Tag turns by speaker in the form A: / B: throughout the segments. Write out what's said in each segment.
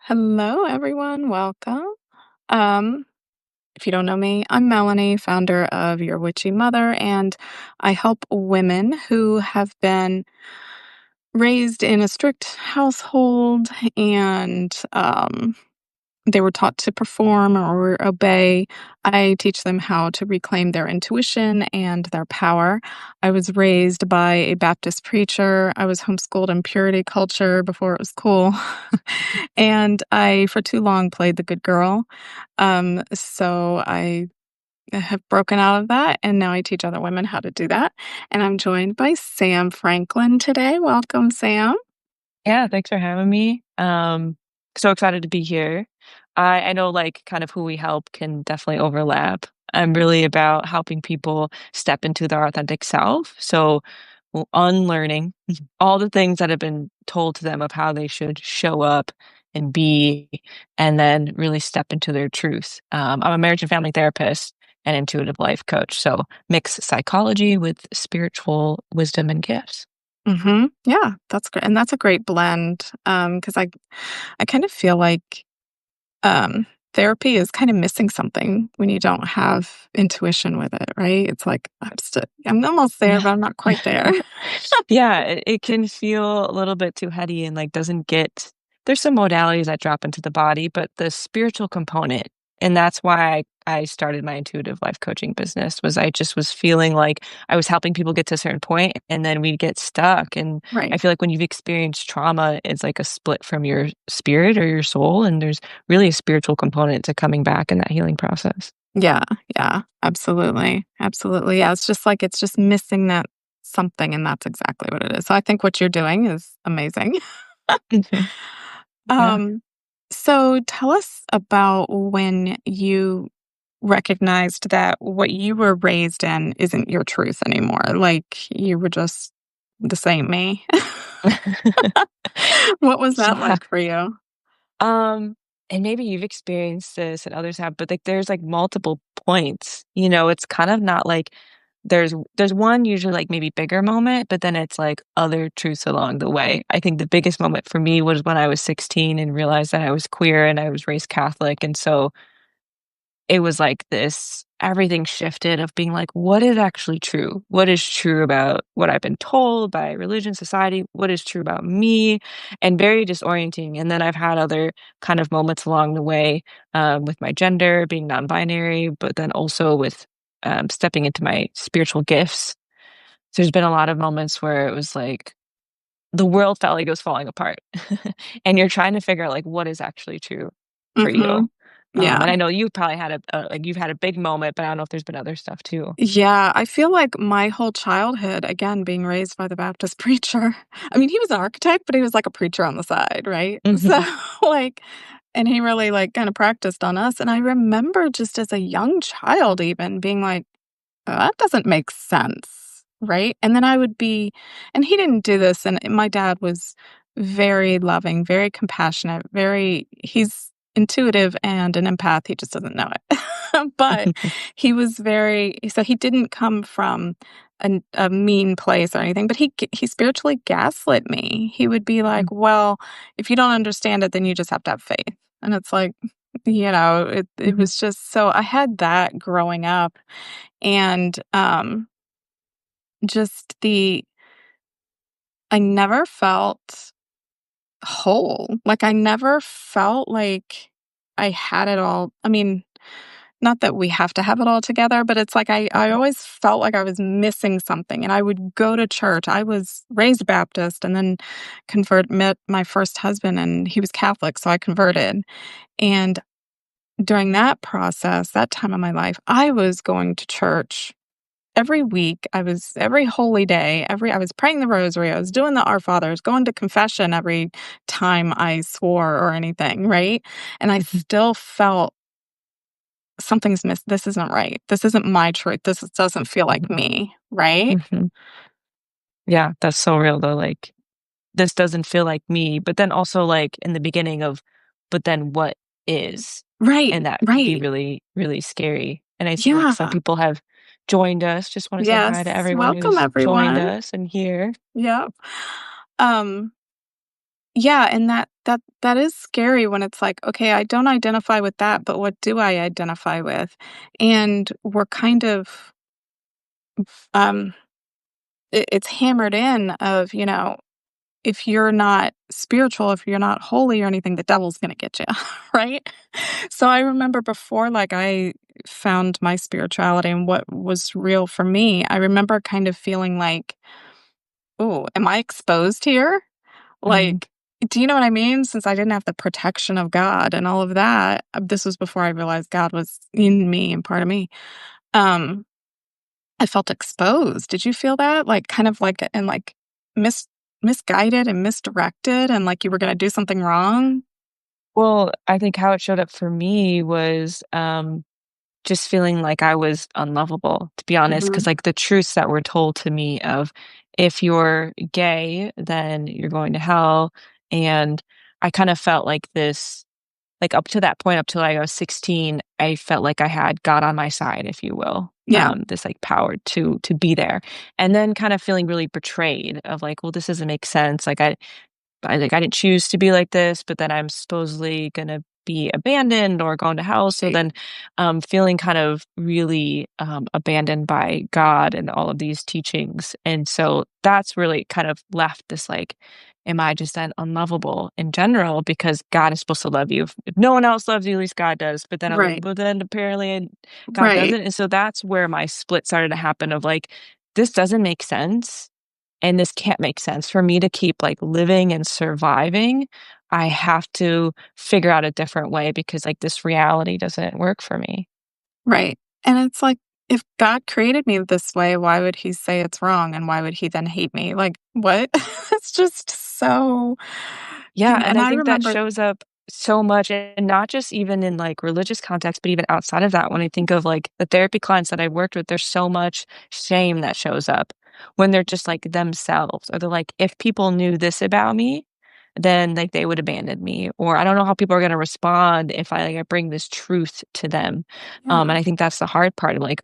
A: Hello, everyone. Welcome. Um, if you don't know me, I'm Melanie, founder of Your Witchy Mother, and I help women who have been raised in a strict household and they were taught to perform or obey. I teach them how to reclaim their intuition and their power. I was raised by a Baptist preacher. I was homeschooled in purity culture before it was cool. And I, for too long, played the good girl. So I have broken out of that, and now I teach other women how to do that. And I'm joined by Sam Franklin today. Welcome, Sam.
B: Yeah, thanks for having me. So excited to be here. I know like kind of who we help can definitely overlap. I'm really about helping people step into their authentic self. So unlearning all the things that have been told to them of how they should show up and be, and then really step into their truth. I'm a marriage and family therapist and intuitive life coach. So mix psychology with spiritual wisdom and gifts.
A: Yeah, that's great, and that's a great blend. Because I kind of feel like therapy is kind of missing something when you don't have intuition with it, right? It's like I'm almost there,
B: Yeah.
A: but I'm not quite there.
B: Yeah, it can feel a little bit too heady and like doesn't get there's some modalities that drop into the body, but the spiritual component, and that's why I started my intuitive life coaching business, was I just was feeling like I was helping people get to a certain point and then we'd get stuck. And I
A: Right.
B: feel like when you've experienced trauma, it's like a split from your spirit or your soul, and there's really a spiritual component to coming back in that healing process.
A: Yeah, yeah, absolutely. Absolutely. Yeah, it's just missing that something, and that's exactly what it is. So I think what you're doing is amazing.
B: Mhm. Yeah.
A: Um, so tell us about when you recognized that what you were raised in isn't your truth anymore. Like you were just this ain't me. What was that
B: Yeah.
A: like for you?
B: Um, and maybe you've experienced this and others have, but like there's like multiple points. It's kind of not like there's one usually like maybe bigger moment, but then it's like other truths along the way. I think the biggest moment for me was when I was 16 and realized that I was queer and I was raised Catholic. And so it was like this everything shifted of being like, what is actually true? What is true about what I've been told by religion, society? What is true about me? And very disorienting. And then I've had other kind of moments along the way, with my gender being non-binary, but then also with stepping into my spiritual gifts. So there's been a lot of moments where it was like the world felt like it was falling apart. And you're trying to figure out like what is actually true for you.
A: Mhm. Yeah.
B: And I know you probably had like you've had a big moment, but I don't know if there's been other stuff too.
A: Yeah, I feel like my whole childhood, again, being raised by the Baptist preacher. I mean, he was an architect, but he was like a preacher on the side, right? So,
B: Mhm,
A: like, and he really like kind of practiced on us. And I remember just as a young child, even being like, that doesn't make sense, right? And then I would be, and he didn't do this. And my dad was very loving, very compassionate, he's intuitive and an empath. He just doesn't know it. But he was so he didn't come from a mean place or anything, but he spiritually gaslit me. He would be like, well, if you don't understand it, then you just have to have faith. And it's like, it
B: mhm,
A: was just so I had that growing up and, just the I never felt whole, like, I never felt like I had it all. I mean, not that we have to have it all together, but it's like I always felt like I was missing something, and I would go to church. I was raised Baptist and then met my first husband, and he was Catholic, so I converted, and during that process, that time of my life, I was going to church every week. Every holy day, I was praying the rosary, I was doing the Our Fathers, going to confession every time I swore or anything, right? And I
B: mhm,
A: still felt something's this isn't right. This isn't my truth. Doesn't feel like me, right?
B: mhm. Yeah, that's so real though. Like this doesn't feel like me, but then also like in the beginning of, but then what is?
A: Right,
B: And that could be
A: right.
B: really, really scary. And I see like some
A: Yeah.
B: people have joined us. Just want to say hi to
A: Yes.
B: everyone
A: Welcome
B: who's joined
A: everyone.
B: us and here.
A: Yep. Um Yeah, and that is scary when it's like, "Okay, I don't identify with that, but what do I identify with?" And we're kind of, um, it's hammered in of, if you're not spiritual, if you're not holy or anything, the devil's gonna get you, right? So I remember before, like, I found my spirituality and what was real for me, I remember kind of feeling like, "Ooh, am I exposed here?"
B: Mhm.
A: Like, do you know what I mean? Since I didn't have the protection of God and all of that, this was before I realized God was in me and part of me. Um, I felt exposed. Did you feel that? Like, kind of like and like misguided and misdirected and like you were gonna do something wrong?
B: Well, I think how it showed up for me was, just feeling like I was unlovable, to be honest, because
A: Mhm.
B: like, the truths that were told to me of, "If you're gay, then you're going to hell," and I kind of felt like this like, up to that point, up till I was 16, I felt like I had God on my side, if you will,
A: Yeah.
B: this, like, power to be there, and then kind of feeling really betrayed of like, "Well, this doesn't make sense," like, I didn't choose to be like this, but then I'm supposedly gonna be abandoned or going to hell. So
A: Right.
B: then, feeling kind of really abandoned by God and all of these teachings. And so that's really kind of left this like, am I just then unlovable in general? Because God is supposed to love you. If no one else loves you, at least God does. But then I was like,
A: Right.
B: but then apparently God
A: Right.
B: doesn't. And so that's where my split started to happen of like, this doesn't make sense and this can't make sense. For me to keep, like, living and surviving, I have to figure out a different way because, like, this reality doesn't work for me.
A: Right. And it's like, if God created me this way, why would he say it's wrong? And why would he then hate me? Like, what? It's just so,
B: Yeah, and
A: and
B: I
A: I
B: think that
A: remember,
B: shows up so much, and not just even in, like, religious context, but even outside of that, when I think of, like, the therapy clients that I worked with, there's so much shame that shows up when they're just, like, themselves, or they're like, "If people knew this about me, then, like, they would abandon me," or, "I don't know how people are gonna respond if I bring this truth to them." And
A: yeah.
B: I think that's the hard part, like,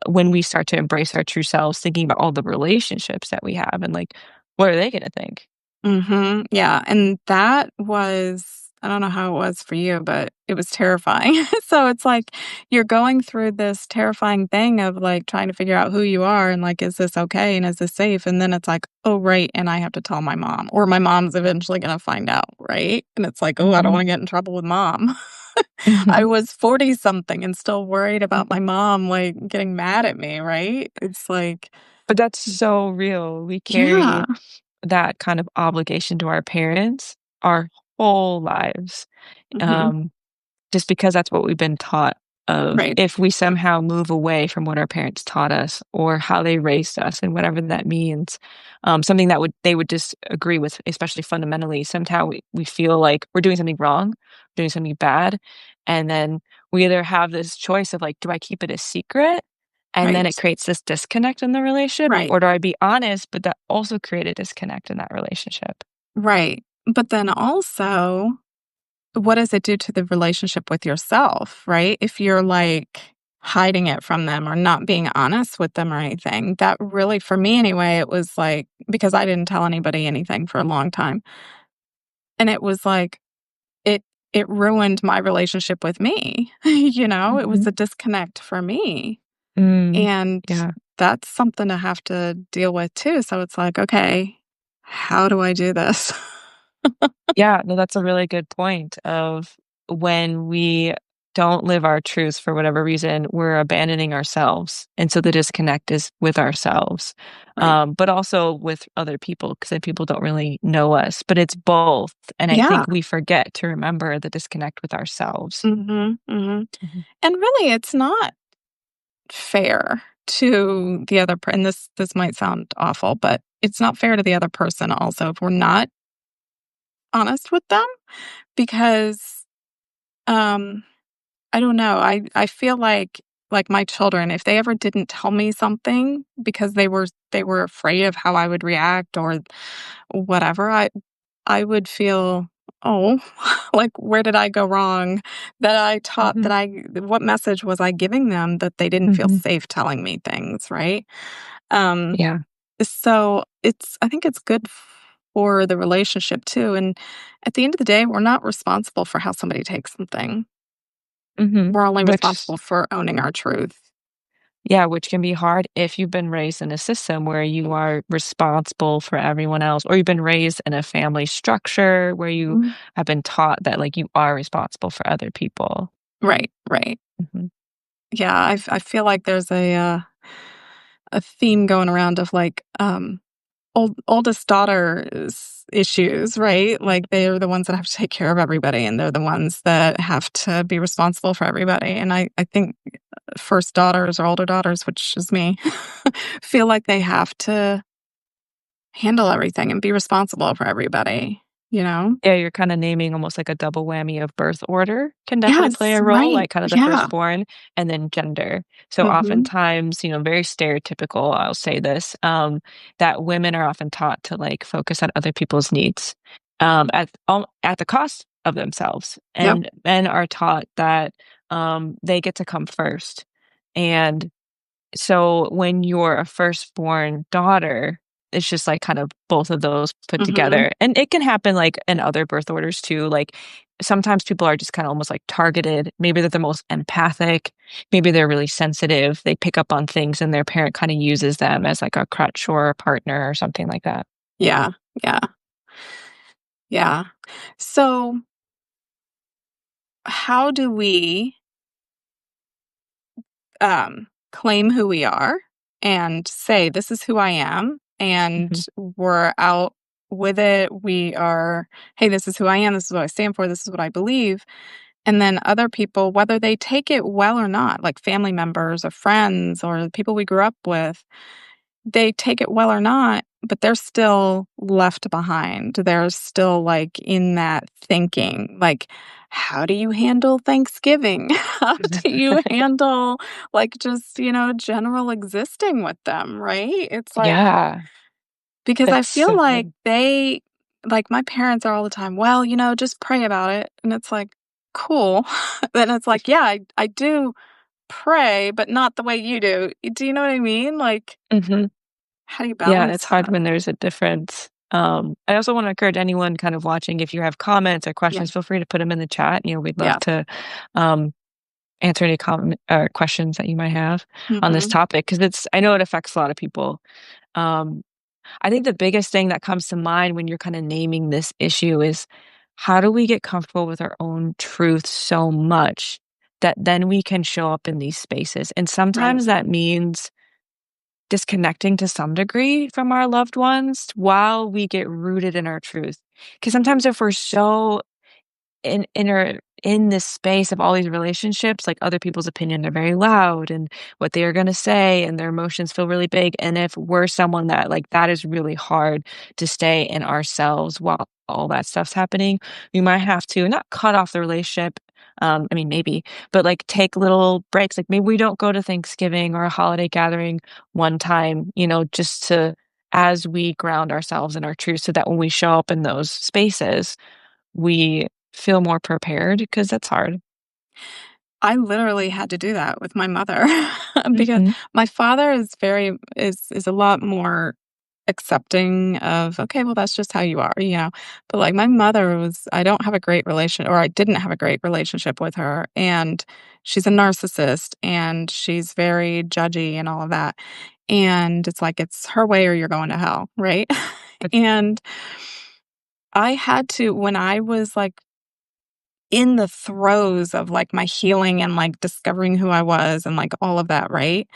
B: when we start to embrace our true selves, thinking about all the relationships that we have and, like, what are they gonna think?
A: Mhm. Yeah, and that was, I don't know how it was for you, but it was terrifying. So it's like you're going through this terrifying thing of, like, trying to figure out who you are and, like, is this okay and is this safe? And then it's like, "Oh, right, and I have to tell my mom," or my mom's eventually gonna find out, right? And it's like, "Oh, I don't
B: Mhm.
A: wanna get in trouble with mom." I was 40 something and still worried about my mom, like, getting mad at me, right? It's like,
B: But that's so real. We
A: yeah.
B: carry that kind of obligation to our parents our whole lives,
A: Mhm.
B: um, just because that's what we've been taught of.
A: Right.
B: If we somehow move away from what our parents taught us or how they raised us and whatever that means, something that would they would disagree with, especially fundamentally, somehow we feel like we're doing something wrong, doing something bad, and then we either have this choice of like, do I keep it a secret? And then
A: Right.
B: it creates this disconnect in the relationship,
A: Right.
B: or do I be honest, but that also create a disconnect in that relationship?
A: Right. But then also, what does it do to the relationship with yourself, right? If you're like hiding it from them or not being honest with them or anything, that really, for me anyway, it was like, because I didn't tell anybody anything for a long time. And it was like, it, it ruined my relationship with me. It was
B: Mhm.
A: a disconnect for me.
B: Mm,
A: And
B: yeah.
A: that's something to have to deal with too. So it's like, okay, how do I do this?
B: Yeah, no, that's a really good point of when we don't live our truths for whatever reason, we're abandoning ourselves. And so the disconnect is with ourselves,
A: Right.
B: but also with other people because then people don't really know us. But it's both. And I
A: Yeah.
B: think we forget to remember the disconnect with ourselves.
A: Mhm, mhm.
B: Mhm.
A: And really, it's not fair to the other and this might sound awful, but it's not fair to the other person also if we're not honest with them because, um, I don't know, I feel like my children, if they ever didn't tell me something because they were afraid of how I would react or whatever, I would feel, "Oh, like, where did I go wrong? That I taught that
B: Mhm.
A: I what message was I giving them that they didn't feel
B: Mhm.
A: safe telling me things," right? Um,
B: Yeah.
A: so I think it's good or the relationship too. And at the end of the day, we're not responsible for how somebody takes something.
B: Mhm.
A: We're only
B: Which
A: responsible for owning our truth.
B: Yeah, which can be hard if you've been raised in a system where you are responsible for everyone else, or you've been raised in a family structure where you
A: Mhm.
B: have been taught that, like, you are responsible for other people.
A: Right, right.
B: Mhm.
A: Yeah, I feel like there's a theme going around of like oldest daughter's issues, right? Like they're the ones that have to take care of everybody and they're the ones that have to be responsible for everybody. And I think first daughters or older daughters, which is me, feel like they have to handle everything and be responsible for everybody, you know?
B: Yeah, you're kinda naming almost like a double whammy of birth order can definitely play
A: Yes,
B: a role,
A: right.
B: like, kind of the
A: Yeah.
B: firstborn and then gender. So,
A: Mhm.
B: oftentimes, very stereotypical, I'll say this, that women are often taught to, like, focus on other people's needs, at the cost of themselves,
A: Yep.
B: and men are taught that, they get to come first, and so when you're a firstborn daughter, it's just, like, kind of both of those put
A: Mhm.
B: together, and it can happen, like, in other birth orders too, like, sometimes people are just kinda almost, like, targeted. Maybe they're the most empathic, maybe they're really sensitive, they pick up on things, and their parent kinda uses them as, like, a crutch or a partner or something like that.
A: Yeah. Yeah. Yeah. So, how do we claim who we are and say, "This is who I am," and
B: Mhm.
A: we're out with it. We are, "Hey, this is who I am. This is what I stand for. This is what I believe." And then other people, whether they take it well or not, like family members or friends or the people we grew up with, they take it well or not, but they're still left behind. They're still, like, in that thinking, like, how do you handle Thanksgiving? How do you handle, like, just, general existing with them, right? It's like
B: Yeah,
A: because I
B: it's
A: feel
B: so
A: like
B: good.
A: my parents are all the time, "Well, just pray about it." And it's like, "Cool." Then it's like, "Yeah, I do pray, but not the way you do." Do you know what I mean? Like,
B: Mhm.
A: how do you
B: Yeah, it's
A: balance
B: hard
A: that?
B: when there's a difference. I also wanna encourage anyone kind of watching, if you have comments or
A: Yeah.
B: questions, feel free to put them in the chat. We'd love
A: Yeah.
B: to, um, answer any comment or questions that you might have on this
A: Mhm.
B: topic because I know it affects a lot of people. Um, I think the biggest thing that comes to mind when you're kinda naming this issue is, how do we get comfortable with our own truth so much that then we can show up in these spaces? And
A: Right.
B: sometimes that means disconnecting to some degree from our loved ones while we get rooted in our truth. Because
A: Mhm.
B: sometimes if we're so in this space of all these relationships, like, other people's opinion are very loud and what they are gonna say, and their emotions feel really big, and if we're someone that, like, that is really hard to stay in ourselves while all that stuff's happening, we might have to not cut off the relationship, I mean, maybe, but, like, take little breaks, like, maybe we don't go to Thanksgiving or a holiday gathering one time, just to as we ground ourselves in our truth so that when we show up in those spaces, we feel more prepared because that's hard.
A: I literally had to do that with my mother because
B: Mhm,
A: my father is a lot more accepting of, "Okay, well, that's just how you are," you know? But, like, my mother was I don't have a great relation or I didn't have a great relationship with her, and she's a narcissist, and she's very judgy and all of that, and it's like, it's her way or you're going to hell, right? And I had to when I was, like, in the throes of, like, my healing and, like, discovering who I was and, like, all of that, right?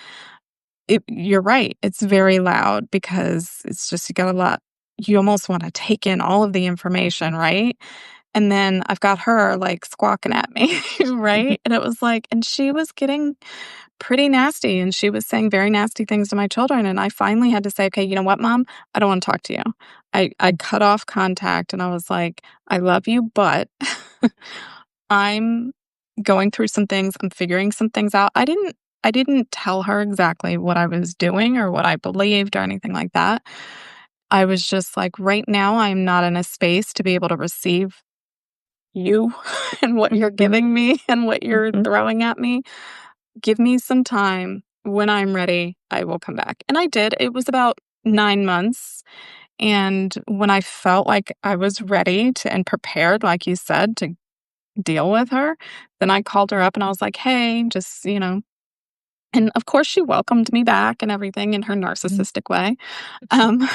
A: You're right, it's very loud because it's just you got a lot you almost wanna take in all of the information, right? And then I've got her, like, squawking at me, right? And it was like and she was getting pretty nasty, and she was saying very nasty things to my children, and I finally had to say, "Okay, you know what, mom? I don't wanna talk to you." I cut off contact, and I was like, "I love you, but I'm going through some things, I'm figuring some things out." I didn't tell her exactly what I was doing or what I believed or anything like that. I was just like, "Right now, I'm not in a space to be able to receive you and what you're
B: mhm,
A: giving me and what you're
B: mhm.
A: throwing at me. Give me some time. When I'm ready, I will come back." And I did. It was about 9 months, And when I felt like I was ready to and prepared, like you said, to deal with her, then I called her up and I was like, "Hey, just, and of course she welcomed me back and everything in her
B: Mhm.
A: narcissistic way. Um,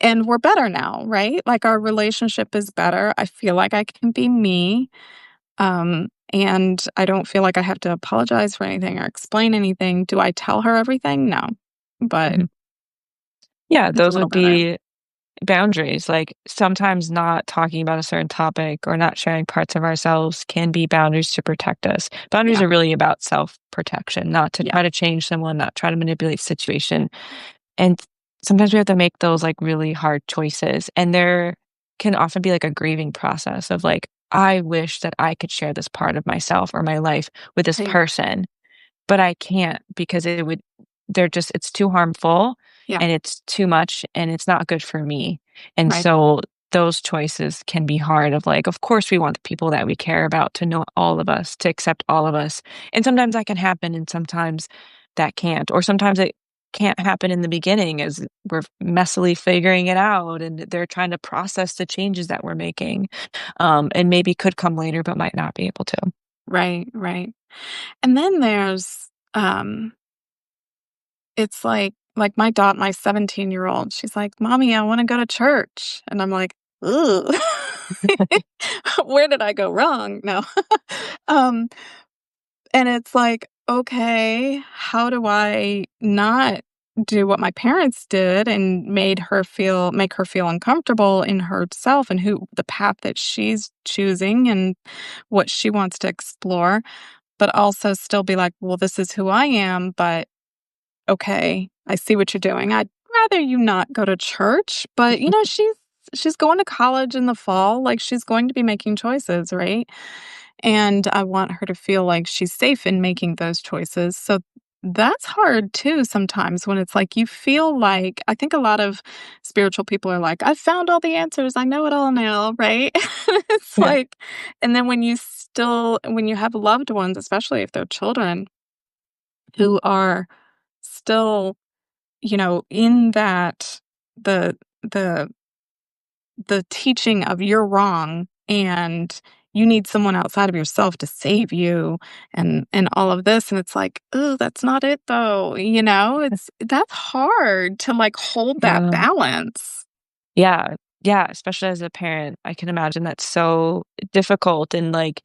A: and we're better now, right? Like our relationship is better. I feel like I can be me. And I don't feel like I have to apologize for anything or explain anything. Do I tell her everything? No. But
B: Mhm. Yeah,
A: it's a
B: those
A: little
B: would
A: better.
B: be boundaries. Like, sometimes not talking about a certain topic or not sharing parts of ourselves can be boundaries to protect us. Boundaries
A: Yeah.
B: are really about self-protection, not to
A: Yeah.
B: try to change someone, not try to manipulate situation. And sometimes we have to make those, like, really hard choices, and there can often be, like, a grieving process of, like, "I wish that I could share this part of myself or my life with this
A: Right.
B: person." But I can't because it would they're just it's too harmful,
A: Yeah.
B: and it's too much, and it's not good for me. And
A: Right.
B: so those choices can be hard of like, of course, we want the people that we care about to know all of us, to accept all of us. And sometimes that can happen, and sometimes that can't. Or sometimes it can't happen in the beginning as we're messily figuring it out and they're trying to process the changes that we're making. And maybe could come later, but might not be able to.
A: Right. Right. And then there's it's my 17-year-old, she's like, "Mommy, I wanna go to church." And I'm like, "Ooh, where did I go wrong?" No. Um, and it's like, "Okay, how do I not do what my parents did and make her feel uncomfortable in herself and who the path that she's choosing and what she wants to explore, but also still be like, well, this is who I am, but okay, I see what you're doing. I'd rather you not go to church, but, she's going to college in the fall, like, she's going to be making choices, right? And I want her to feel like she's safe in making those choices, so that's hard too sometimes when it's like you feel like I think a lot of spiritual people are like, "I've found all the answers, I know it all now," right? It's
B: Yeah.
A: like and then when you have loved ones, especially if they're children, who are still in that the the the teaching of you're wrong and you need someone outside of yourself to save you and all of this and it's like, "Oh, that's not it though." That's hard to like hold that
B: Yeah.
A: balance.
B: Yeah. Yeah, especially as a parent, I can imagine that's so difficult and, like,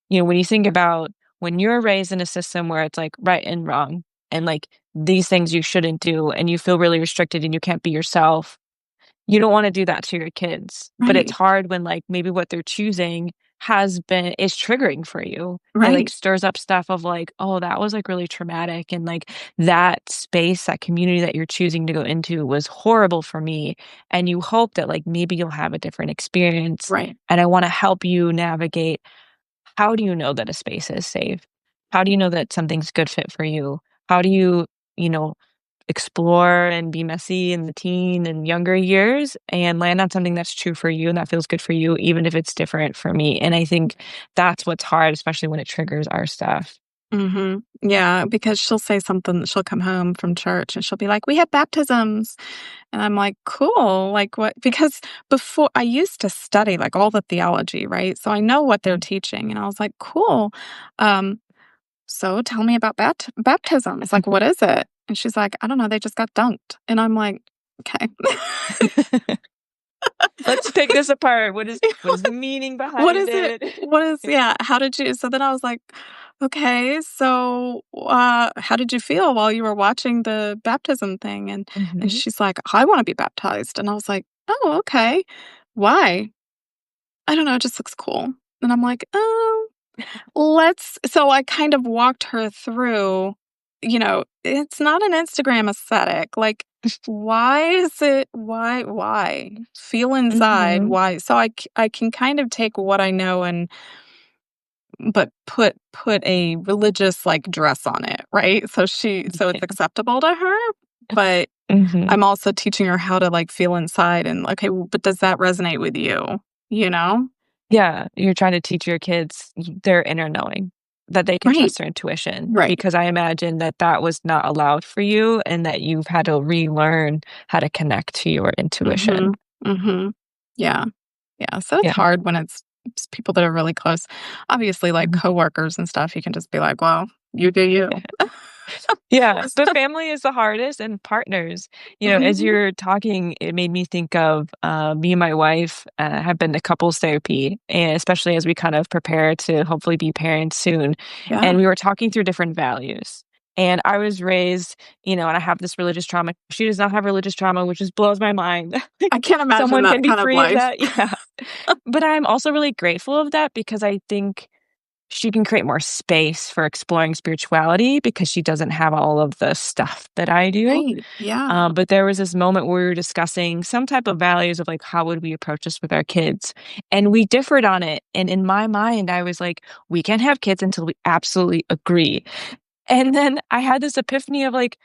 B: when you think about when you're raised in a system where it's, like, right and wrong, and, like, these things you shouldn't do, and you feel really restricted and you can't be yourself, you don't wanna do that to your kids, but it's
A: Right.
B: hard when, like, maybe what they're choosing is triggering for you. It, like,
A: Right.
B: stirs up stuff of, like, "Oh, that was, like, really traumatic," and, like, "That space, that community that you're choosing to go into was horrible for me," and you hope that, like, maybe you'll have a different experience,
A: Right.
B: and I wanna help you navigate how do you know that a space is safe? How do you know that something's good fit for you? How do you know, explore and be messy in the teen and younger years and land on something that's true for you and that feels good for you, even if it's different for me? And I think that's what's hard, especially when it triggers our stuff.
A: Mhm. Yeah, because she'll come home from church and she'll be like, "We had baptisms." And I'm like, "Cool." Like, what because before I used to study, like, all the theology, right? So I know what they're
B: Mhm.
A: teaching, and I was like, "Cool. Um, so tell me about baptisms. Like, what is it?" And she's like, "I don't know, they just got dunked." And I'm like, "Okay."
B: Let's pick this apart. What is the meaning
A: What
B: behind
A: is it?
B: it?
A: What is yeah, how did you so then I was like, "Okay, so, how did you feel while you were watching the baptism thing?" And
B: Mhm.
A: she's like, "I wanna be baptized." And I was like, "Oh, okay. Why?" "I don't know, it just looks cool." And I'm like, "Oh, let's" so I kind of walked her through, it's not an Instagram aesthetic, like, why is it why? Feel inside,
B: Mhm.
A: why? So I can kind of take what I know and but put a religious, like, dress on it, right? So it's
B: Yeah.
A: acceptable to her, but
B: Mhm.
A: I'm also teaching her how to, like, feel inside and, "Okay, well, but does that resonate with you?" You know?
B: Yeah, you're trying to teach your kids their inner knowing. that they can
A: Right.
B: trust their intuition,
A: Right.
B: because I imagine that that was not allowed for you and that you've had to relearn how to connect to your intuition.
A: Mhm. Mhm. Yeah. Yeah, so it's
B: Yeah.
A: hard when it's people that are really close. Obviously, like
B: Mhm.
A: coworkers and stuff, you can just be like, "Well, you do you."
B: Yeah, but family is the hardest, and partners. As
A: Mhm.
B: you're talking, it made me think of, me and my wife, have been to couples therapy, and especially as we kind of prepare to hopefully be parents soon,
A: Yeah.
B: and we were talking through different values. And I was raised, and I have this religious trauma. She does not have religious trauma, which just blows my mind.
A: I
B: Like,
A: can't imagine
B: someone can
A: that
B: be
A: kind of
B: free of
A: life.
B: that. Yeah. But I'm also really grateful of that because I think she can create more space for exploring spirituality because she doesn't have all of the stuff that I do.
A: Right. Yeah.
B: But there was this moment where we were discussing some type of values of like, how would we approach this with our kids? And we differed on it. And in my mind, I was like, we can't have kids until we absolutely agree. And then I had this epiphany of like,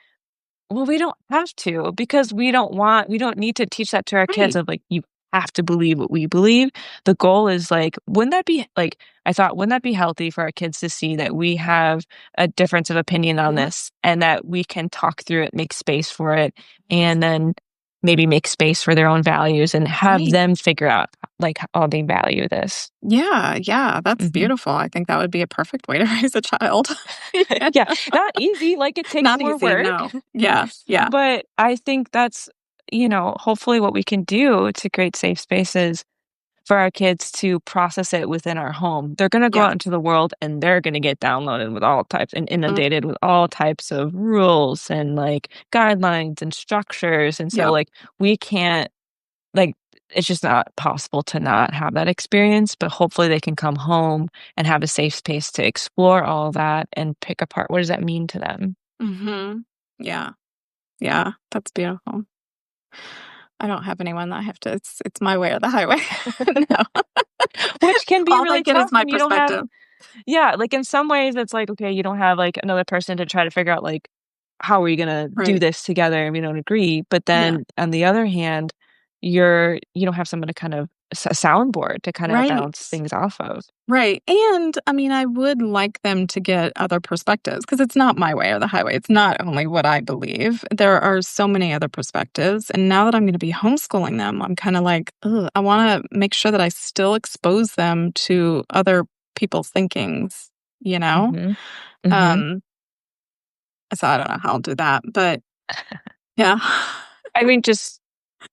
B: well, we don't have to because we don't need to teach that to our kids
A: Right.
B: of like, you have to believe what we believe. The goal is like, wouldn't that be like, I thought, wouldn't that be healthy for our kids to see that we have a difference of opinion on
A: Yeah.
B: this and that we can talk through it, make space for it, and then maybe make space for their own values and have
A: Right.
B: them figure out like how they value this.
A: Yeah, yeah, that's
B: Mhm.
A: beautiful. I think that would be a perfect way to raise a child. Yeah.
B: Yeah, not easy, like, it takes
A: Not
B: more
A: easy,
B: work.
A: no. Yeah, yeah,
B: But I think that's, hopefully what we can do to create safe spaces for our kids to process it within our home. They're gonna go
A: yeah.
B: out into the world and they're gonna get downloaded with all types and
A: Mm,
B: inundated with all types of rules and like guidelines and structures. And so
A: yep.
B: like we can't like it's just not possible to not have that experience, but hopefully they can come home and have a safe space to explore all that and pick apart what does that mean to them.
A: Mhm. Yeah, yeah, that's beautiful. I don't have anyone that I have to it's my way or the highway. No.
B: Which can be
A: All they
B: really
A: get is
B: tough
A: my
B: when you don't have.
A: perspective.
B: Yeah, like, in some ways, it's like, okay, you don't have, like, another person to try to figure out, like, how are we gonna do
A: Right.
B: this together and we don't agree, but
A: Yeah.
B: then, on the other hand, you don't have someone to kind of a soundboard to kinda
A: Right.
B: bounce things off of.
A: Right, and, I mean, I would like them to get other perspectives because it's not my way or the highway. It's not only what I believe. There are so many other perspectives, and now that I'm gonna be homeschooling them, I'm kinda like, "Ugh," I wanna make sure that I still expose them to other people's thinkings, you know?
B: Mhm. Mhm.
A: Um, so I don't know how I'll do that, but yeah.
B: I mean, just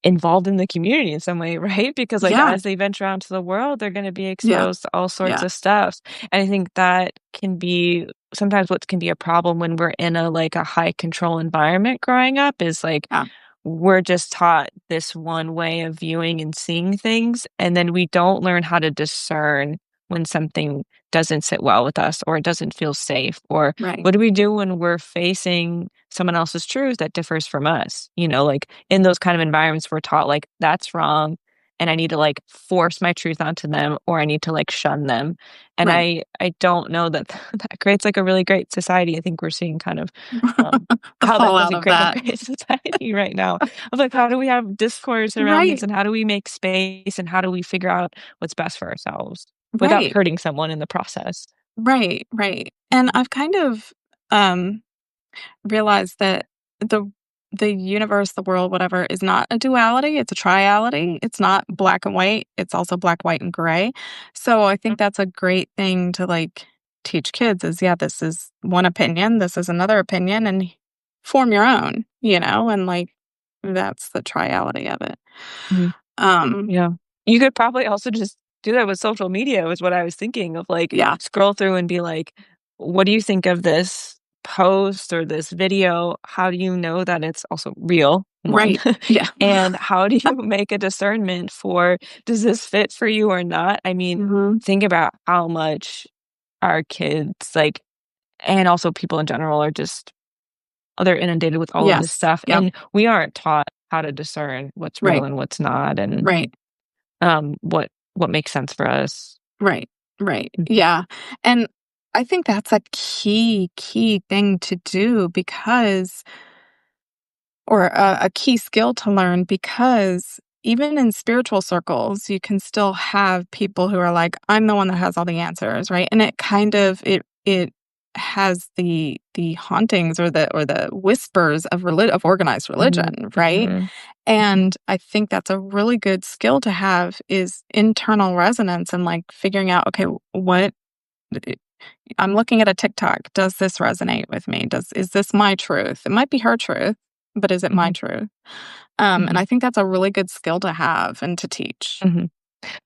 B: involved in the community in some way, right? Because, like,
A: Yeah,
B: as they venture out into the world, they're gonna be
A: yeah,
B: exposed to all sorts
A: yeah,
B: of stuff, and I think that can be sometimes what can be a problem when we're in a high control environment growing up is, like,
A: yeah,
B: we're just taught this one way of viewing and seeing things, and then we don't learn how to discern when something doesn't sit well with us or it doesn't feel safe, or
A: right,
B: what do we do when we're facing someone else's truth that differs from us? Like, in those kind of environments, we're taught, like, "That's wrong, and I need to, like, force my truth onto them, or I need to, like, shun them." And
A: right.
B: I don't know that that creates, like, a really great society. I think we're seeing kind of, um,
A: The
B: how that
A: fallout
B: doesn't
A: of
B: create a
A: that.
B: great society right now. Of, like, how do we have discourse around this,
A: Right,
B: and how do we make space, and how do we figure out what's best for ourselves without
A: right.
B: hurting someone in the process?
A: Right, right. And I've kind of um realized that the the universe, the world, whatever, is not a duality, it's a triality. It's not black and white, it's also black, white, and gray. So I think that's a great thing to like teach kids is yeah, this is one opinion, this is another opinion, and form your own, and like that's the triality of it.
B: Mhm.
A: Um,
B: Yeah. You could probably also just do that with social media was what I was thinking of, like,
A: yeah,
B: scroll through and be like, "What do you think of this post or this video? How do you know that it's also real?" 1.
A: right. Yeah.
B: And how do you make a discernment for, does this fit for you or not? I mean,
A: Mhm.
B: think about how much our kids, like, and also people in general are just they're inundated with all of this
A: Yes.
B: stuff,
A: Yep.
B: and we aren't taught how to discern what's real
A: Right.
B: and what's not, and
A: Right.
B: what makes sense for us.
A: Right, right.
B: Mhm,
A: Yeah, and I think that's a key thing to do because or a key skill to learn because even in spiritual circles, you can still have people who are like, "I'm the one that has all the answers," right? And it kind of it has the hauntings or the whispers of organized religion,
B: Mhm,
A: right?
B: mhm,
A: And I think that's a really good skill to have is internal resonance and, like, figuring out, "Okay, what I'm looking at a TikTok. Does this resonate with me? Does Is this my truth? It might be her truth, but is it my
B: mhm,
A: truth?" And
B: mhm,
A: I think that's a really good skill to have and to teach.
B: mhm.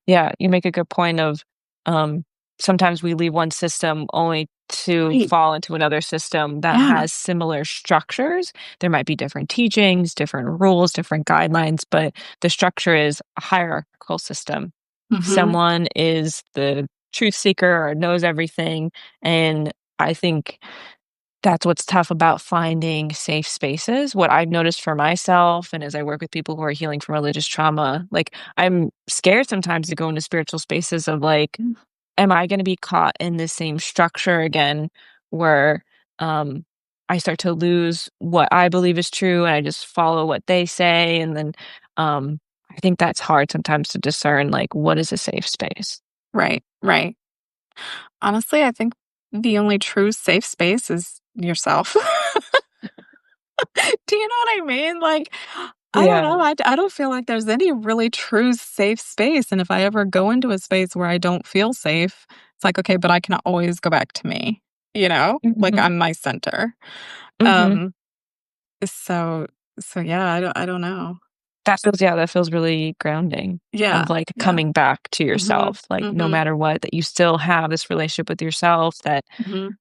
B: Yeah, you make a good point of, um, sometimes we leave one system only to
A: Right.
B: fall into another system that
A: Yeah.
B: has similar structures. There might be different teachings, different rules, different guidelines, but the structure is a hierarchical system.
A: Mhm.
B: Someone is the truth seeker or knows everything, and I think that's what's tough about finding safe spaces. What I've noticed for myself, and as I work with people who are healing from religious trauma, like, I'm scared sometimes to go into spiritual spaces of, like, am I gonna be caught in the same structure again where, um, I start to lose what I believe is true and I just follow what they say, and then, I think that's hard sometimes to discern, like, what is a safe space?
A: Right, right. Honestly, I think the only true safe space is yourself. Do you know what I mean? Like, I don't
B: Yeah.
A: know, I don't feel like there's any really true safe space, and if I ever go into a space where I don't feel safe, it's like, "Okay, but I can always go back to me," you know? Like,
B: Mhm.
A: I'm my center.
B: Mhm.
A: Um, so yeah, I don't know.
B: That feels really grounding
A: Yeah,
B: of, like,
A: yeah.
B: coming back to
A: Mhm,
B: yourself, like, no
A: mhm,
B: matter what, that you still have this relationship with yourself that
A: mhm.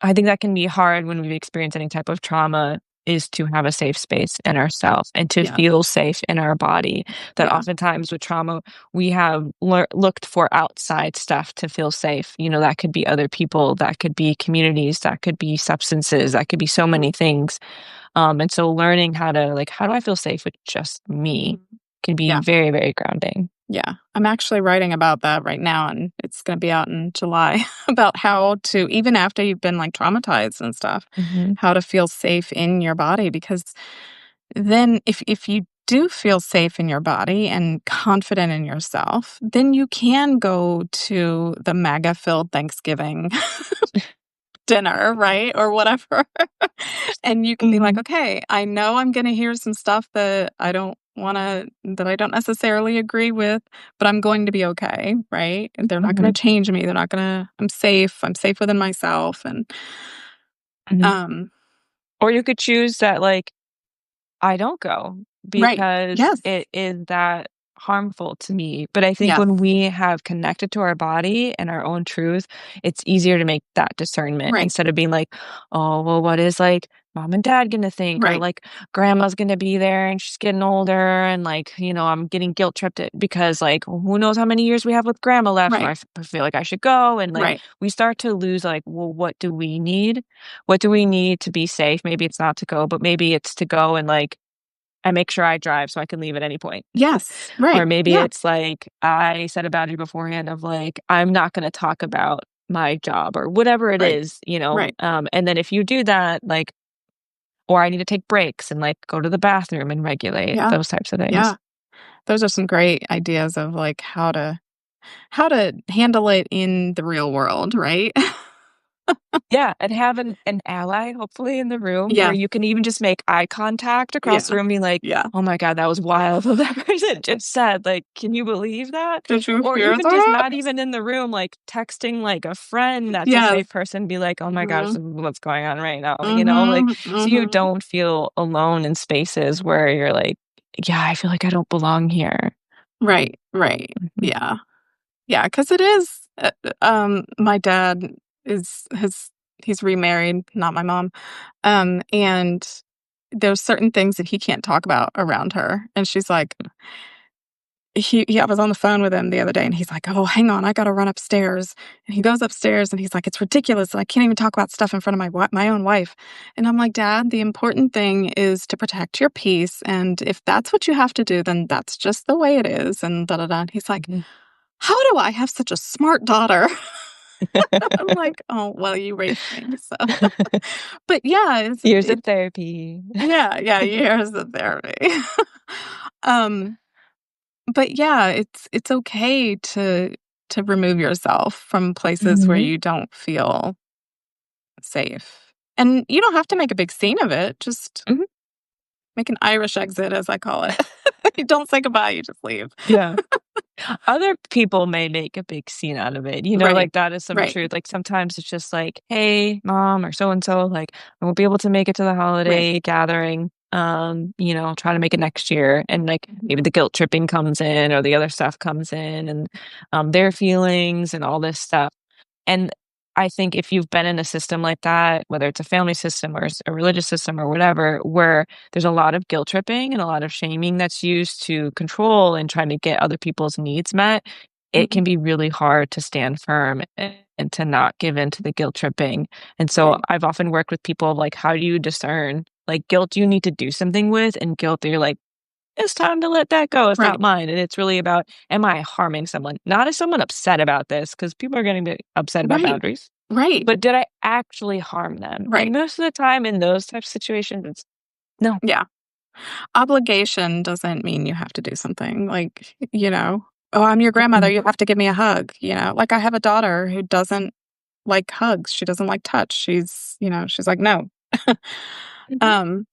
B: I think that can be hard when we've experienced any type of trauma is to have a safe space in ourselves and to
A: Yes,
B: feel safe in our body. That
A: yeah.
B: oftentimes with trauma, we have looked for outside stuff to feel safe. You know, that could be other people, that could be communities, that could be substances, that could be so
A: Mhm,
B: many things. And so learning how to, like, how do I feel safe with just me
A: mhm.
B: can be
A: Yeah.
B: very, very grounding.
A: Yeah, I'm actually writing about that right now, and it's gonna be out in July about how to even after you've been, like, traumatized and stuff,
B: Mhm.
A: how to feel safe in your body because then if you do feel safe in your body and confident in yourself, then you can go to the MAGA-filled Thanksgiving dinner, right? Or whatever. And you can be like,
B: Mhm.
A: "Okay, I know I'm gonna hear some stuff that I don't necessarily agree with, but I'm going to be okay, right? And they're not gonna
B: Mhm.
A: change me. They're not gonna I'm safe. I'm safe within myself." And,
B: Mhm.
A: um
B: Or you could choose that, like, I don't go
A: Right.
B: because
A: Yes.
B: it is that harmful to me. But I think
A: Yes.
B: when we have connected to our body and our own truth, it's easier to make that discernment
A: Right.
B: instead of being like, oh, well, what is like mom and dad gonna think? Or
A: Right.
B: like grandma's gonna be there and she's getting older and like, I'm getting guilt tripped because like who knows how many years we have with grandma left where
A: Right.
B: feel like I should go. And like
A: Right.
B: we start to lose like, well, what do we need? What do we need to be safe? Maybe it's not to go, but maybe it's to go and like I make sure I drive so I can leave at any point.
A: Yes.
B: Or
A: Right.
B: maybe
A: Yeah.
B: it's like I set a boundary beforehand of like, I'm not gonna talk about my job or whatever it
A: Right.
B: is,
A: Right.
B: and then if you do that, like or I need to take breaks and like go to the bathroom and regulate
A: Yeah.
B: those types of things.
A: Yeah. Those are some great ideas of, like, how to handle it in the real world, right?
B: Yeah, and have an ally, hopefully, in the room where
A: Yes.
B: you can even just make eye contact across the
A: Yeah.
B: room, being like,
A: Yeah.
B: "Oh my god, that was wild what that person just said, like, can you believe that?"
A: Did you
B: Or
A: hear
B: even just
A: that?
B: not even in the room, like, texting, like, a friend that's a
A: Yes.
B: safe person, be like, "Oh my gosh,
A: Mhm.
B: this is what's going on right now," like,
A: Mhm.
B: so you
A: Mhm.
B: don't feel alone in spaces where you're like, "Yeah, I feel like I don't belong here."
A: Right. Right.
B: Mhm,
A: Yeah. Yeah. Because it is, my dad is has he's remarried, not my mom, and there's certain things that he can't talk about around her, and she's like I was on the phone with him the other day, and he's like, "Oh, hang on, I gotta run upstairs." And he goes upstairs, and he's like, "It's ridiculous, I can't even talk about stuff in front of my own wife." And I'm like, "Dad, the important thing is to protect your peace, and if that's what you have to do, then that's just the way it is, and da da da." And he's like,
B: mhm.
A: "How do I have such a smart daughter?" I'm like, "Oh, well, you raised me, so." But yeah,
B: Years of therapy.
A: yeah, yeah, years of therapy. Um, but yeah, it's okay to remove yourself from places where
B: Mhm.
A: you don't feel safe. And you don't have to make a big scene of it, just
B: Mhm.
A: make an Irish exit, as I call it. You don't say goodbye, you just leave.
B: Yeah. Other people may make a big scene out of it,
A: Right.
B: like, that is some
A: Right.
B: truth, like, sometimes it's just like, "Hey, mom or so and so, like, I won't be able to make it to the
A: Right.
B: holiday gathering, I'll try to make it next year," and, like,
A: Mhm.
B: maybe the guilt tripping comes in or the other stuff comes in and, their feelings and all this stuff. And I think if you've been in a system like that, whether it's a family system or a religious system or whatever, where there's a lot of guilt tripping and a lot of shaming that's used to control and trying to get other people's needs met, it
A: Mhm.
B: can be really hard to stand firm and to not give in to the guilt tripping. And so
A: Right.
B: I've often worked with people of like, how do you discern like guilt you need to do something with and guilt that you're like, it's time to let that go. It's not
A: Right.
B: mine. And it's really about, am I harming someone? Not is someone upset about this, because people are going to be upset about
A: Right.
B: boundaries,
A: Right.
B: but did I actually harm them? And
A: Right.
B: most of the time in those types of situations, it's no.
A: Yeah. Obligation doesn't mean you have to do something, like, "Oh, I'm your grandmother,
B: Mm-mm,
A: you have to give me a hug," Like, I have a daughter who doesn't like hugs, she doesn't like touch, she's like, "No."
B: mhm,
A: Um,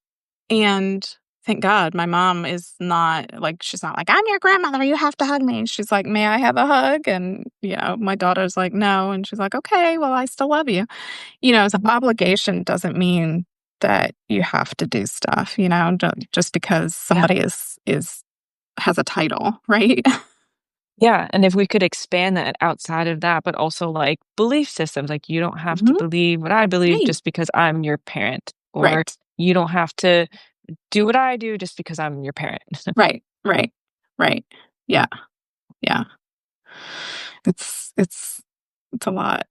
A: and thank God my mom is not like she's not like, "I'm your grandmother, you have to hug me." She's like, "May I have a hug?" And, my daughter's like, "No," and she's like, "Okay, well, I still love you." So
B: mhm.
A: obligation doesn't mean that you have to do stuff, just because
B: Yeah.
A: somebody is has a title, right?
B: Yeah. And if we could expand that outside of that, but also like belief systems, like you don't have to
A: Mhm.
B: believe what I believe
A: Right.
B: just because I'm your parent, or
A: Right.
B: you don't have to do what I do just because I'm your parent.
A: Right. Right. Right. Yeah. Yeah. It's a lot.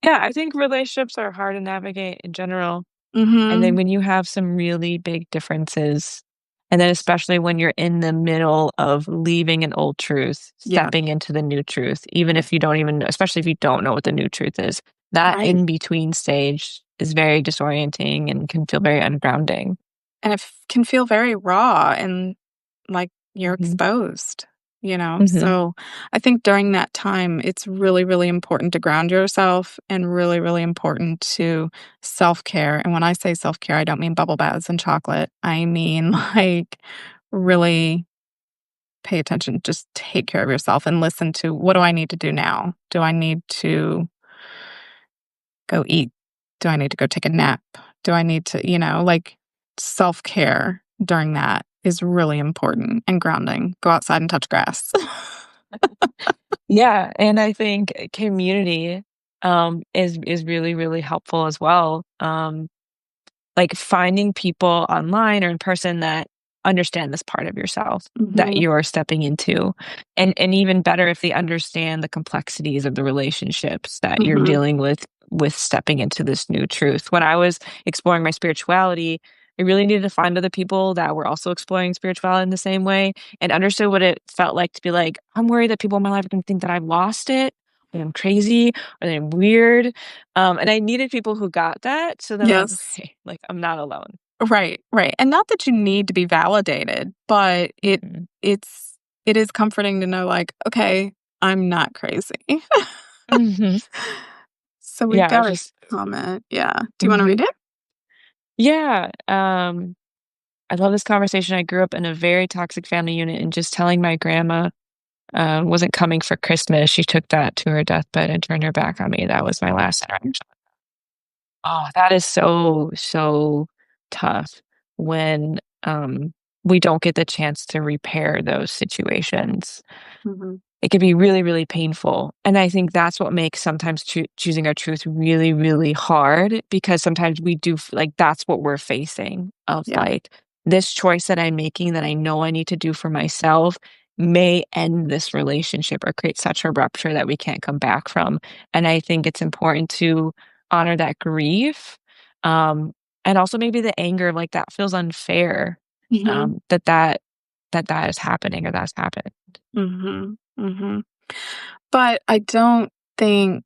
B: Yeah. I think relationships are hard to navigate in general. And then
A: Mhm.
B: when you have some really big differences, and then especially when you're in the middle of leaving an old truth,
A: Yeah.
B: stepping into the new truth, even
A: Yeah.
B: if you don't even, especially if you don't know what the new truth is, that
A: Right.
B: in between stage is very disorienting and can feel very ungrounding.
A: And it can feel very raw and like you're
B: Hmm.
A: exposed,
B: Hmm.
A: So I think during that time, it's really, really important to ground yourself and really, really important to self care. And when I say self care, I don't mean bubble baths and chocolate. I mean, like, really pay attention, just take care of yourself and listen to what do I need to do now? Do I need to go eat? Do I need to go take a nap? Do I need to, like self care during that is really important and grounding. Go outside and touch grass.
B: Yeah, and I think community is really, really helpful as well. Like finding people online or in person that understand this part of yourself that
A: Hmm.
B: you're stepping into. And even better if they understand the complexities of the relationships that you're
A: Hmm.
B: dealing with stepping into this new truth. When I was exploring my spirituality, I really needed to find other people that were also exploring spirituality in the same way and understood what it felt like to be like, I'm worried that people in my life are going to think that I've lost it, or I'm crazy, or that I'm weird. And I needed people who got that, so then I'm like,
A: Yes.
B: "Okay, like, I'm not alone."
A: Right, right. And not that you need to be validated, but
B: Mhm.
A: it's it is comforting to know like, okay, I'm not crazy.
B: Mhm.
A: So we've
B: Yeah,
A: got a
B: just
A: comment. Yeah. Do you want to read
B: mhm.
A: it?
B: Yeah, I love this conversation. I grew up in a very toxic family unit, and just telling my grandma, wasn't coming for Christmas, she took that to her deathbed and turned her back on me. That was my last interaction. Oh, that is so, so tough when, we don't get the chance to repair those situations.
A: Mhm.
B: It can be really, really painful, and I think that's what makes sometimes choosing our truth really, really hard, because sometimes we do like, that's what we're facing of,
A: Yeah.
B: like, this choice that I'm making that I know I need to do for myself may end this relationship or create such a rupture that we can't come back from, and I think it's important to honor that grief, um, and also maybe the anger, like, that feels unfair,
A: Mhm.
B: that is happening or that's happened.
A: Mhm. Mhm. But I don't think,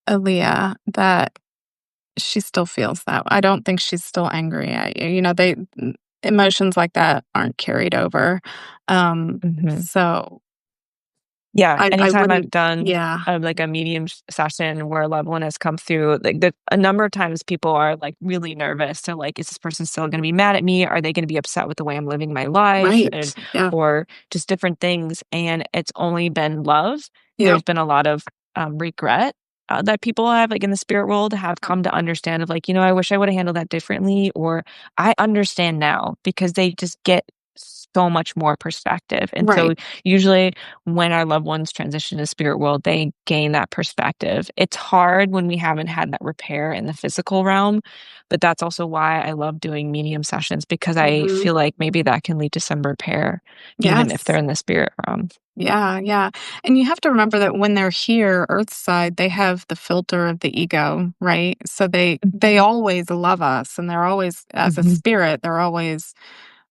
A: Aaliyah, that she still feels that. I don't think she's still angry at you. Emotions like that aren't carried over.
B: Mhm.
A: So
B: Yeah,
A: I
B: anytime
A: wouldn't
B: I've done,
A: yeah.
B: like, a medium session where a loved one has come through, like, a number of times people are, like, really nervous. So, like, "Is this person still gonna be mad at me? Are they gonna be upset with the way I'm living my life?" And
A: Right. Yeah.
B: or just different things, and it's only been love.
A: Yep.
B: There's been a lot of, regret, that people have, like, in the spirit world have come to understand of, like, "I wish I woulda handled that differently," or, "I understand now," because they just get so much more perspective. And so
A: Right.
B: usually when our loved ones transition to spirit world, they gain that perspective. It's hard when we haven't had that repair in the physical realm, but that's also why I love doing medium sessions because I
A: Mhm.
B: feel like maybe that can lead to some repair, even if they're
A: Yes.
B: in the spirit realm.
A: Yeah, yeah, and you have to remember that when they're here, Earthside, they have the filter of the ego, right? So they
B: Mhm,
A: always love us, and they're always as a
B: mhm,
A: spirit, they're always,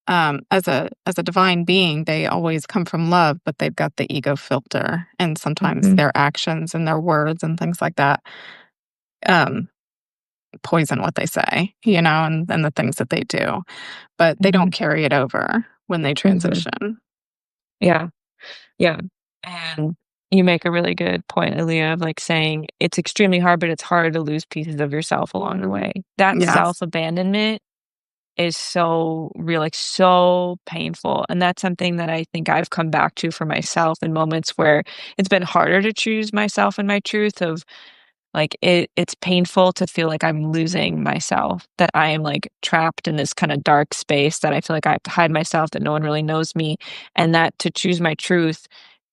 A: as a divine being, they always come from love, but they've got the ego filter, and sometimes
B: mhm,
A: their actions and their words and things like that, um, poison what they say, and the things that they do, but they
B: mhm,
A: don't carry it over when they
B: mhm.
A: transition.
B: Yeah, yeah, and you make a really good point, Aaliyah, of, like, saying it's extremely hard, but it's hard to lose pieces of yourself along the
A: Mhm.
B: way. That
A: Yes.
B: self-abandonment is so real, like, so painful, and that's something that I think I've come back to for myself in moments where it's been harder to choose myself and my truth of, like, it's painful to feel like I'm losing myself, that I am, like, trapped in this kinda dark space that I feel like I have to hide myself, that no one really knows me, and that to choose my truth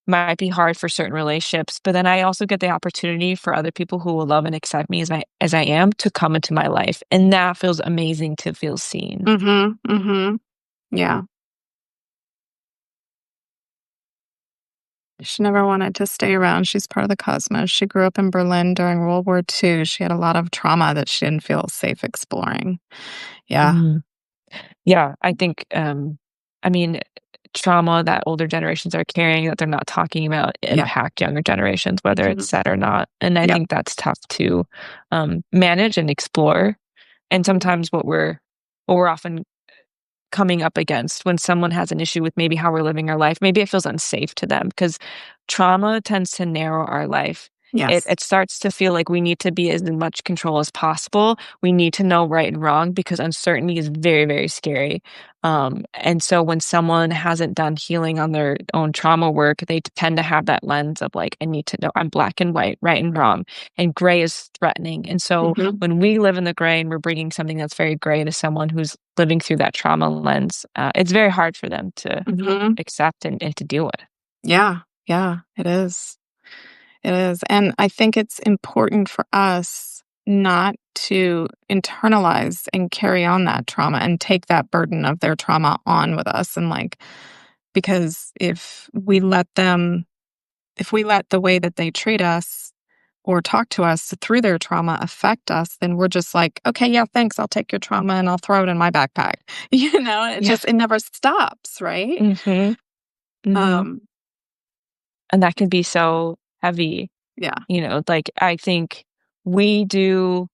B: might be hard for certain relationships, but then I also get the opportunity for other people who will love and accept me as I am to come into my life, and that feels amazing to feel seen.
A: Mhm, mhm. Yeah. She never wanted to stay around. She's part of the cosmos. She grew up in Berlin during World War II. She had a lot of trauma that she didn't feel safe exploring. Yeah.
B: Mhm. Yeah, I think, I mean, trauma that older generations are carrying that they're not talking about
A: Yep.
B: impact younger generations, whether it's
A: Mhm.
B: said or not, and I
A: Yep.
B: think that's tough to, manage and explore, and
A: Mhm.
B: sometimes what we're often coming up against when someone has an issue with maybe how we're living our life. Maybe it feels unsafe to them because trauma tends to narrow our life. It
A: Yes.
B: it starts to feel like we need to be as in much control as possible. We need to know right and wrong because uncertainty is very, very scary. And so when someone hasn't done healing on their own trauma work, they tend to have that lens of like, I need to know I'm black and white, right and wrong, and gray is threatening. And so
A: Mhm.
B: when we live in the gray and we're bringing something that's very gray to someone who's living through that trauma lens, it's very hard for them to
A: Mhm.
B: accept and to deal with.
A: Yeah. Yeah. It is. It is. And I think it's important for us not to internalize and carry on that trauma and take that burden of their trauma on with us. And like, because if we let the way that they treat us or talk to us through their trauma affect us, then we're just like, okay, yeah, thanks. I'll take your trauma and I'll throw it in my backpack.
B: Yeah.
A: It never stops, right?
B: Mhm. Mhm.
A: Um,
B: And that can be so heavy,
A: yeah.
B: like, I think we do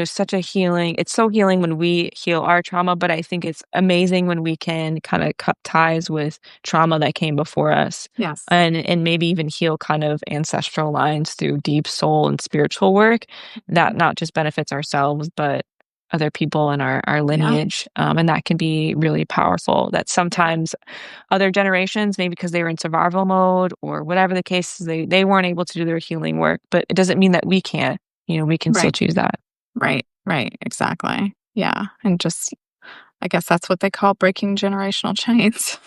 B: such a healing it's so healing when we heal our trauma, but I think it's amazing when we can kinda cut ties with trauma that came before us,
A: Yes.
B: and maybe even heal kind of ancestral lines through deep soul and spiritual work that
A: Mhm.
B: not just benefits ourselves, but other people in our
A: Yeah.
B: lineage, and that can be really powerful, that
A: Yeah.
B: sometimes other generations, maybe because they were in survival mode or whatever the case is, they weren't able to do their healing work, but it doesn't mean that we can't, we can still
A: Right.
B: choose that.
A: Right. Right. Exactly. Yeah. And just, I guess that's what they call breaking generational chains.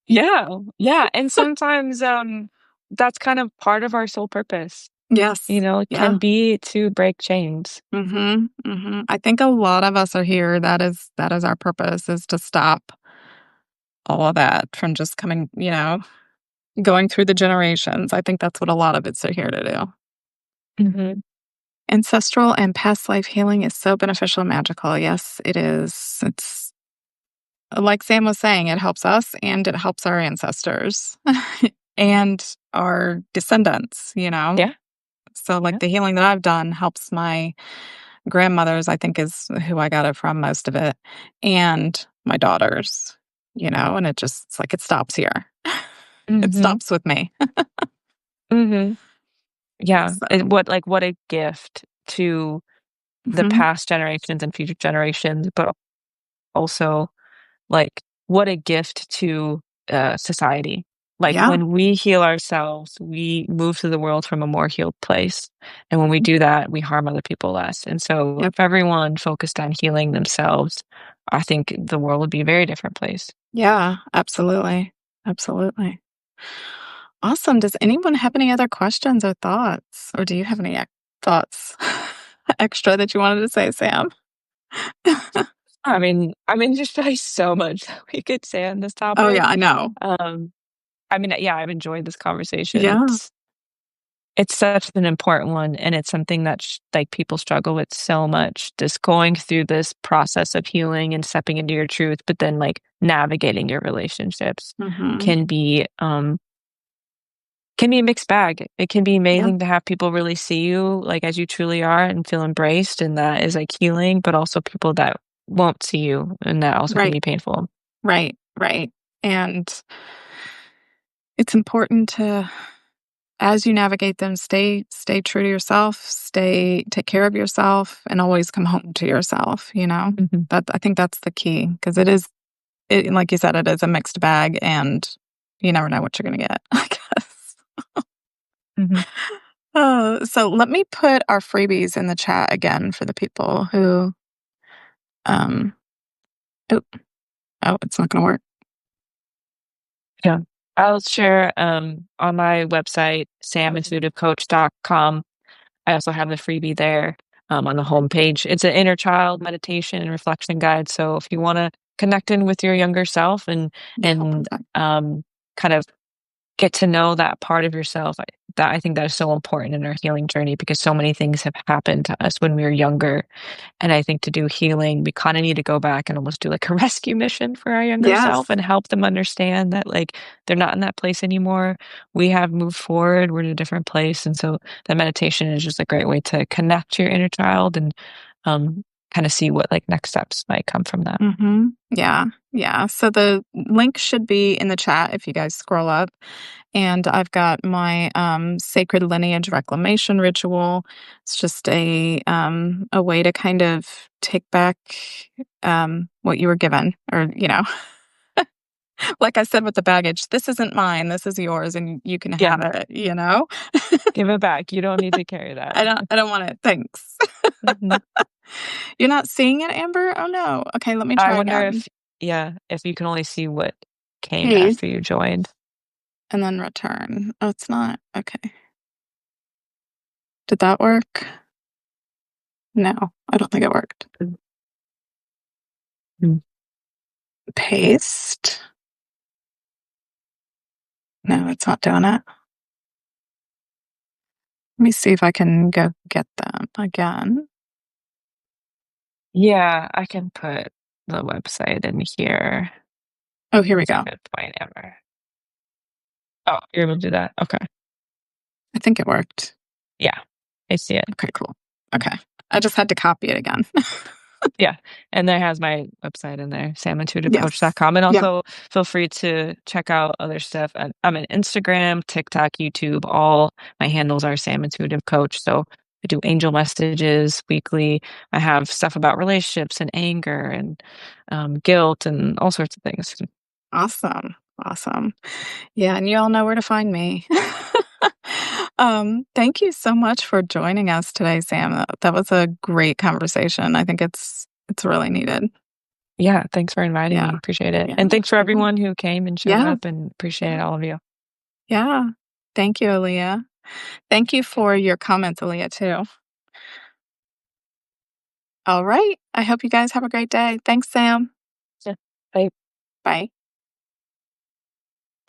B: Yeah, yeah, and sometimes, that's kind of part of our sole purpose,
A: Yes.
B: it
A: Yeah.
B: can be to break chains.
A: Mhm. Mhm. I think a lot of us are here. That is our purpose is to stop all of that from just going through the generations. I think that's what a lot of it's here to do.
B: Mhm.
A: Ancestral and past life healing is so beneficial and magical. Yes, it is. It's like Sam was saying, it helps us and it helps our ancestors and our descendants.
B: Yeah,
A: So, like
B: yeah.
A: the healing that I've done helps my grandmothers, I think, is who I got it from, most of it, and my daughters, and it's like it stops here. It
B: Mhm.
A: stops with me.
B: Mhm. Yeah.
A: So
B: What a gift to the
A: mhm.
B: past generations and future generations, but also, like, what a gift to, society. Like,
A: Yeah,
B: when we heal ourselves, we move through the world from a more healed place, and when we do that, we harm other people less, and so
A: yep,
B: if everyone focused on healing themselves, I think the world would be a very different place.
A: yeah, absolutely, absolutely. Awesome. Does anyone have any other questions or thoughts? Or do you have any thoughts extra that you wanted to say, Sam?
B: There's probably so much that we could say on this
A: Oh, yeah,
B: topic.
A: I know.
B: Um, yeah, I've enjoyed this conversation.
A: Yeah.
B: It's such an important one, and it's something that like people struggle with so much. Just going through this process of healing and stepping into your truth, but then like navigating your relationships
A: Mhm.
B: can be um can be a mixed bag. It can be
A: Yeah.
B: amazing to have people really see you like as you truly are and feel embraced, and that is like healing, but also people that won't see you, and that also can
A: Right,
B: be painful.
A: right, right. And it's important to, as you navigate them, stay true to yourself, take care of yourself, and always come home to yourself, you know?
B: Mhm,
A: I think that's the key because like you said, it is a mixed bag, and you never know what you're gonna get, I guess.
B: mhm.
A: So let me put our freebies in the chat again for the people who, um, oh, oh, it's not gonna work.
B: Yeah. I'll share on my website, samintuitivecoach.com. I also have the freebie there on the homepage. It's an inner child meditation and reflection guide. So if you want to connect in with your younger self
A: Yeah, I'll put
B: and
A: that.
B: kind of get to know that part of yourself, I think that is so important in our healing journey because so many things have happened to us when we were younger, and I think to do healing, we kind of need to go back and almost do like a rescue mission for our younger
A: Yes.
B: self and help them understand that like they're not in that place anymore. We have moved forward, we're in a different place. And so that meditation is just a great way to connect to your inner child and um, kind of see what like next steps might come from that.
A: Mhm. Yeah, yeah. So the link should be in the chat if you guys scroll up. And I've got my, sacred lineage reclamation ritual. It's just a way to kind of take back, what you were given or, like I said with the baggage, "This isn't mine, this is yours, and you can
B: Yeah,
A: have it," you know?
B: give it back. You don't need to carry that.
A: I don't want it, thanks.
B: Mhm.
A: You're not seeing it, Amber? Oh, no. Okay, let me
B: I
A: try
B: wonder
A: again.
B: if, yeah, if you can only see what came
A: Paste
B: after you joined.
A: and then return. Oh, it's not? Okay. Did that work? No, I don't think it worked.
B: Mhm.
A: Paste. No, it's not doing it. Let me see if I can go get them again.
B: Yeah, I can put the website in here.
A: Oh, here we
B: That's a
A: go.
B: good point, Amber. Oh, you're able to do that? Okay.
A: I think it worked.
B: Yeah, I see it.
A: Okay, cool. Okay. I just had to copy it again.
B: Yeah, and that has my website in there,
A: Yes.
B: samintuitivecoach.com, and
A: Yep.
B: also feel free to check out other stuff. I'm on Instagram, TikTok, YouTube, all my handles are Sam Intuitive Coach, so I do angel messages weekly. I have stuff about relationships and anger and, guilt and all sorts of things.
A: Awesome. Awesome. Yeah, and you all know where to find me. Thank you so much for joining us today, Sam. That was a great conversation. I think it's really needed.
B: Yeah, thanks for inviting
A: Yeah.
B: me, appreciate it,
A: Yeah.
B: and thanks for
A: Yeah.
B: everyone who came and showed
A: Yeah.
B: up, and appreciate
A: Yeah.
B: all of you.
A: Yeah. Thank you, Aaliyah. Thank you for your comments, Aaliyah, too. All right. I hope you guys have a great day. Thanks, Sam.
B: Yeah, bye.
A: Bye.